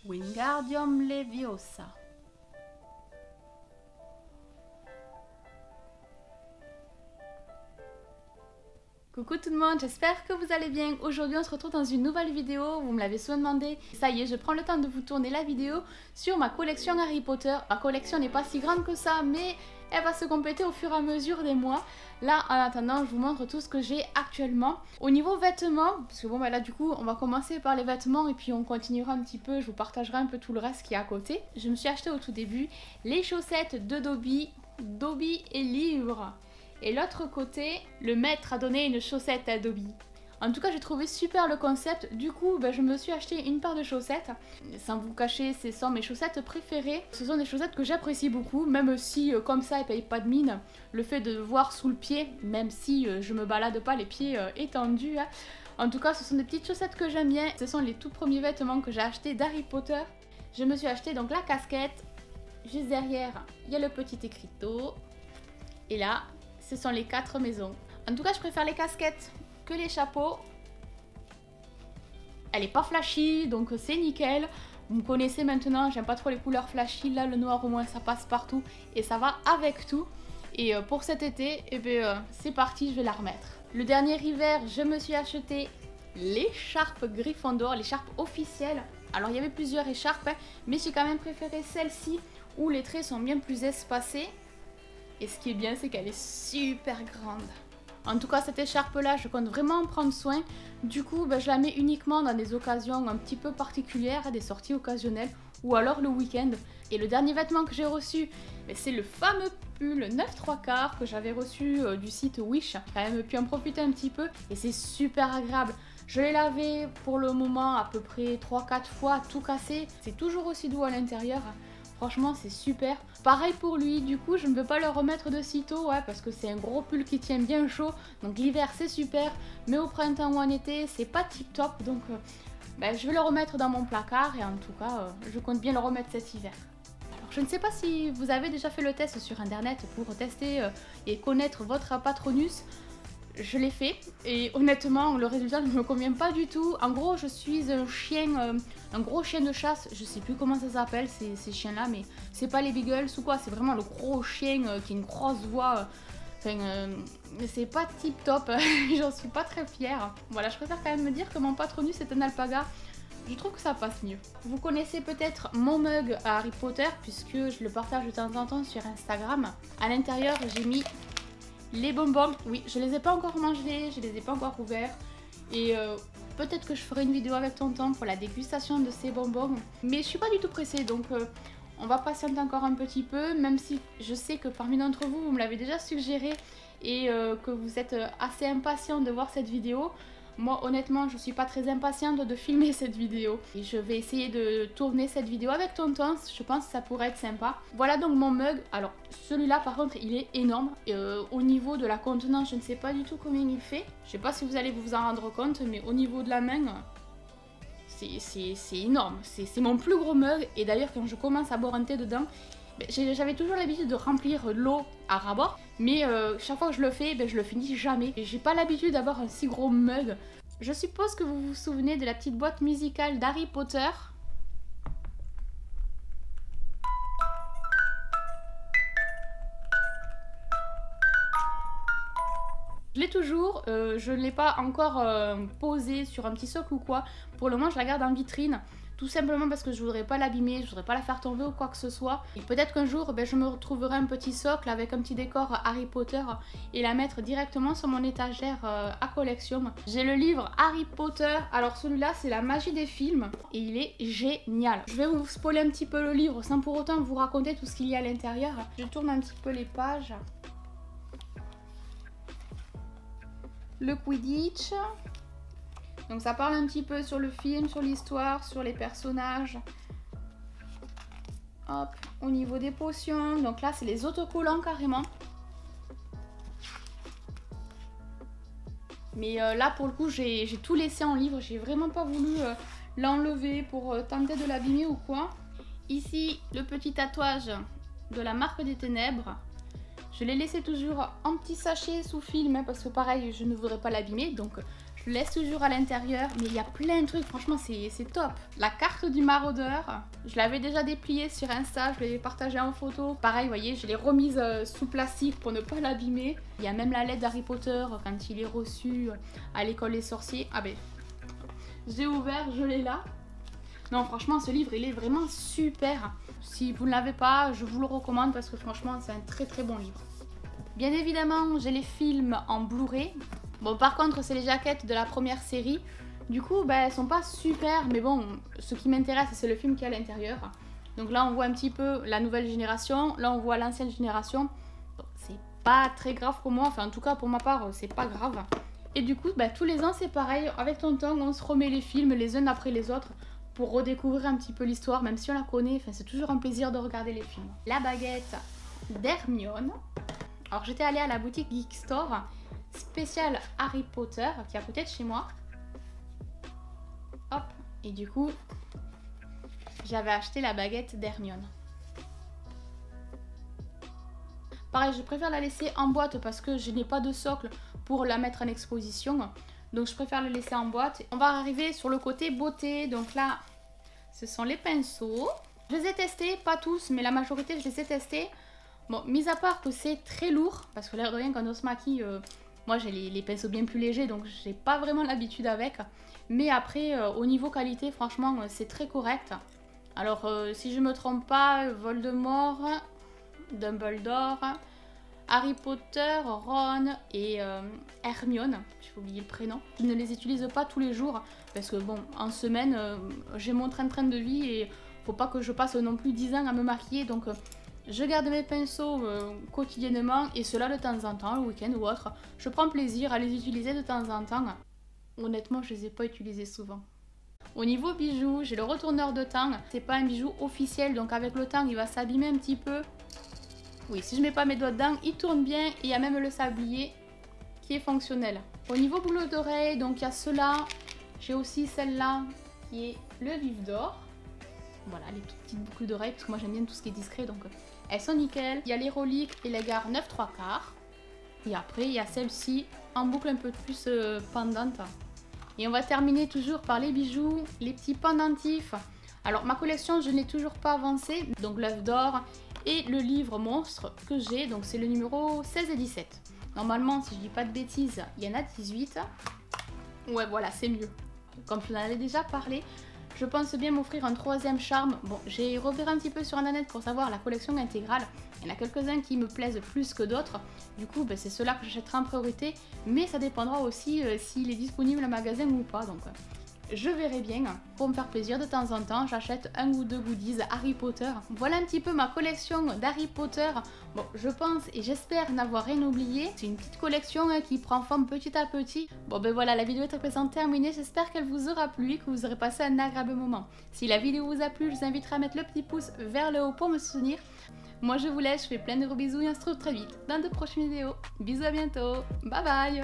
Wingardium Leviosa. Coucou tout le monde, j'espère que vous allez bien. Aujourd'hui on se retrouve dans une nouvelle vidéo, vous me l'avez souvent demandé. Ça y est, je prends le temps de vous tourner la vidéo sur ma collection Harry Potter. Ma collection n'est pas si grande que ça, mais elle va se compléter au fur et à mesure des mois. Là, en attendant, je vous montre tout ce que j'ai actuellement. Au niveau vêtements, parce que bon bah là du coup on va commencer par les vêtements et puis on continuera un petit peu, je vous partagerai un peu tout le reste qui est à côté. Je me suis acheté au tout début les chaussettes de Dobby est libre. Et l'autre côté, le maître a donné une chaussette à Dobby. En tout cas, j'ai trouvé super le concept. Du coup, je me suis acheté une paire de chaussettes. Sans vous cacher, ce sont mes chaussettes préférées. Ce sont des chaussettes que j'apprécie beaucoup, même si, comme ça, elles payent pas de mine. Le fait de voir sous le pied, même si je me balade pas les pieds étendus. Hein. En tout cas, ce sont des petites chaussettes que j'aime bien. Ce sont les tout premiers vêtements que j'ai achetés d'Harry Potter. Je me suis acheté donc la casquette. Juste derrière, il y a le petit écriteau. Et là, ce sont les 4 maisons. En tout cas, je préfère les casquettes que les chapeaux. Elle est pas flashy, donc c'est nickel. Vous me connaissez maintenant, j'aime pas trop les couleurs flashy. Là, le noir au moins, ça passe partout et ça va avec tout. Et pour cet été, c'est parti, je vais la remettre. Le dernier hiver, je me suis acheté l'écharpe Gryffondor, l'écharpe officielle. Alors, il y avait plusieurs écharpes, hein, mais j'ai quand même préféré celle-ci où les traits sont bien plus espacés. Et ce qui est bien, c'est qu'elle est super grande. En tout cas, cette écharpe-là, je compte vraiment en prendre soin. Du coup, je la mets uniquement dans des occasions un petit peu particulières, des sorties occasionnelles, ou alors le week-end. Et le dernier vêtement que j'ai reçu, c'est le fameux pull 9/3 que j'avais reçu du site Wish. J'ai quand même pu en profiter un petit peu, et c'est super agréable. Je l'ai lavé pour le moment à peu près 3-4 fois, tout cassé. C'est toujours aussi doux à l'intérieur. Franchement, c'est super. Pareil pour lui, du coup, je ne veux pas le remettre de sitôt, ouais, parce que c'est un gros pull qui tient bien chaud. Donc l'hiver, c'est super, mais au printemps ou en été, c'est pas tip top. Donc je vais le remettre dans mon placard et en tout cas, je compte bien le remettre cet hiver. Alors, je ne sais pas si vous avez déjà fait le test sur internet pour tester et connaître votre Patronus. Je l'ai fait et honnêtement le résultat ne me convient pas du tout. En gros je suis un chien, un gros chien de chasse, je sais plus comment ça s'appelle ces chiens là, mais c'est pas les beagles ou quoi, c'est vraiment le gros chien qui a une grosse voix. C'est pas tip top, j'en suis pas très fière. Voilà, je préfère quand même me dire que mon Patronus est un alpaga. Je trouve que ça passe mieux. Vous connaissez peut-être mon mug à Harry Potter puisque je le partage de temps en temps sur Instagram. À l'intérieur j'ai mis les bonbons, oui, je les ai pas encore mangés, je les ai pas encore ouverts. Et peut-être que je ferai une vidéo avec Tonton pour la dégustation de ces bonbons. Mais je suis pas du tout pressée, donc on va patienter encore un petit peu. Même si je sais que parmi d'entre vous, vous me l'avez déjà suggéré et que vous êtes assez impatient de voir cette vidéo. Moi honnêtement je suis pas très impatiente de filmer cette vidéo. Et je vais essayer de tourner cette vidéo avec Tonton, je pense que ça pourrait être sympa. Voilà donc mon mug. Alors celui-là par contre il est énorme. Et, au niveau de la contenance je ne sais pas du tout combien il fait. Je sais pas si vous allez vous en rendre compte, mais au niveau de la main c'est énorme. C'est mon plus gros mug. Et d'ailleurs quand je commence à boire un thé dedans, j'avais toujours l'habitude de remplir l'eau à ras-bord, mais chaque fois que je le fais, je le finis jamais. J'ai pas l'habitude d'avoir un si gros mug. Je suppose que vous vous souvenez de la petite boîte musicale d'Harry Potter. Je l'ai toujours, je ne l'ai pas encore posée sur un petit socle ou quoi. Pour le moment, je la garde en vitrine. Tout simplement parce que je voudrais pas l'abîmer, je voudrais pas la faire tomber ou quoi que ce soit. Et peut-être qu'un jour, je me retrouverai un petit socle avec un petit décor Harry Potter et la mettre directement sur mon étagère à collection. J'ai le livre Harry Potter. Alors celui-là, c'est la magie des films et il est génial. Je vais vous spoiler un petit peu le livre sans pour autant vous raconter tout ce qu'il y a à l'intérieur. Je tourne un petit peu les pages. Le Quidditch. Donc ça parle un petit peu sur le film, sur l'histoire, sur les personnages. Hop, au niveau des potions. Donc là, c'est les autocollants carrément. Mais là, pour le coup, j'ai tout laissé en livre. J'ai vraiment pas voulu l'enlever pour tenter de l'abîmer ou quoi. Ici, le petit tatouage de la marque des ténèbres. Je l'ai laissé toujours en petit sachet sous film, hein, parce que pareil, je ne voudrais pas l'abîmer. Donc je je le laisse toujours à l'intérieur, mais il y a plein de trucs, franchement c'est top. La carte du maraudeur, je l'avais déjà dépliée sur Insta, je l'avais partagée en photo. Pareil, vous voyez, je l'ai remise sous plastique pour ne pas l'abîmer. Il y a même la lettre d'Harry Potter quand il est reçu à l'école des sorciers. Ah ben, j'ai ouvert, je l'ai là. Non, franchement, ce livre, il est vraiment super. Si vous ne l'avez pas, je vous le recommande parce que franchement, c'est un très très bon livre. Bien évidemment, j'ai les films en Blu-ray. Bon, par contre, c'est les jaquettes de la première série. Du coup, ben, elles sont pas super, mais bon, ce qui m'intéresse, c'est le film qui est à l'intérieur. Donc là, on voit un petit peu la nouvelle génération. Là, on voit l'ancienne génération. Bon, c'est pas très grave pour moi. Enfin, en tout cas, pour ma part, c'est pas grave. Et du coup, ben, tous les ans, c'est pareil. Avec tonton, on se remet les films les uns après les autres pour redécouvrir un petit peu l'histoire, même si on la connaît. Enfin, c'est toujours un plaisir de regarder les films. La baguette d'Hermione. Alors, j'étais allée à la boutique Geek Store spéciale Harry Potter qui est à côté de chez moi. Hop, et du coup, j'avais acheté la baguette d'Hermione. Pareil, je préfère la laisser en boîte parce que je n'ai pas de socle pour la mettre en exposition. Donc je préfère la laisser en boîte. On va arriver sur le côté beauté. Donc là, ce sont les pinceaux. Je les ai testés, pas tous, mais la majorité, je les ai testés. Bon, mis à part que c'est très lourd, parce que l'air de rien, quand on se maquille, moi j'ai les pinceaux bien plus légers, donc j'ai pas vraiment l'habitude avec. Mais après, au niveau qualité, franchement, c'est très correct. Alors, si je me trompe pas, Voldemort, Dumbledore, Harry Potter, Ron et Hermione, j'ai oublié le prénom. Je ne les utilise pas tous les jours, parce que bon, en semaine, j'ai mon train de vie et faut pas que je passe non plus 10 ans à me maquiller, donc... je garde mes pinceaux quotidiennement et cela de temps en temps, le week-end ou autre. Je prends plaisir à les utiliser de temps en temps. Honnêtement, je les ai pas utilisés souvent. Au niveau bijoux, j'ai le retourneur de temps. C'est pas un bijou officiel, donc avec le temps, il va s'abîmer un petit peu. Oui, si je mets pas mes doigts dedans, il tourne bien et il y a même le sablier qui est fonctionnel. Au niveau boucle d'oreille, donc il y a cela. J'ai aussi celle-là qui est le vif d'or. Voilà, les toutes petites boucles d'oreilles, parce que moi j'aime bien tout ce qui est discret, donc elles sont nickel. Il y a les reliques et les gares 9 3/4. Et après, il y a celle-ci en boucle un peu plus pendante. Et on va terminer toujours par les bijoux, les petits pendentifs. Alors, ma collection, je n'ai toujours pas avancé. Donc, l'œuf d'or et le livre monstre que j'ai. Donc, c'est le numéro 16 et 17. Normalement, si je dis pas de bêtises, il y en a 18. Ouais, voilà, c'est mieux. Comme je vous en avais déjà parlé, je pense bien m'offrir un troisième charme. Bon, j'ai repéré un petit peu sur internet pour savoir la collection intégrale. Il y en a quelques-uns qui me plaisent plus que d'autres. Du coup, ben, c'est ceux-là que j'achèterai en priorité. Mais ça dépendra aussi s'il est disponible en magasin ou pas. Donc, je verrai bien. Pour me faire plaisir, de temps en temps, j'achète un ou deux goodies Harry Potter. Voilà un petit peu ma collection d'Harry Potter. Bon, je pense et j'espère n'avoir rien oublié. C'est une petite collection qui prend forme petit à petit. Bon ben voilà, la vidéo est à présent terminée. J'espère qu'elle vous aura plu et que vous aurez passé un agréable moment. Si la vidéo vous a plu, je vous inviterai à mettre le petit pouce vers le haut pour me soutenir. Moi je vous laisse, je fais plein de gros bisous et on se retrouve très vite dans de prochaines vidéos. Bisous, à bientôt. Bye bye.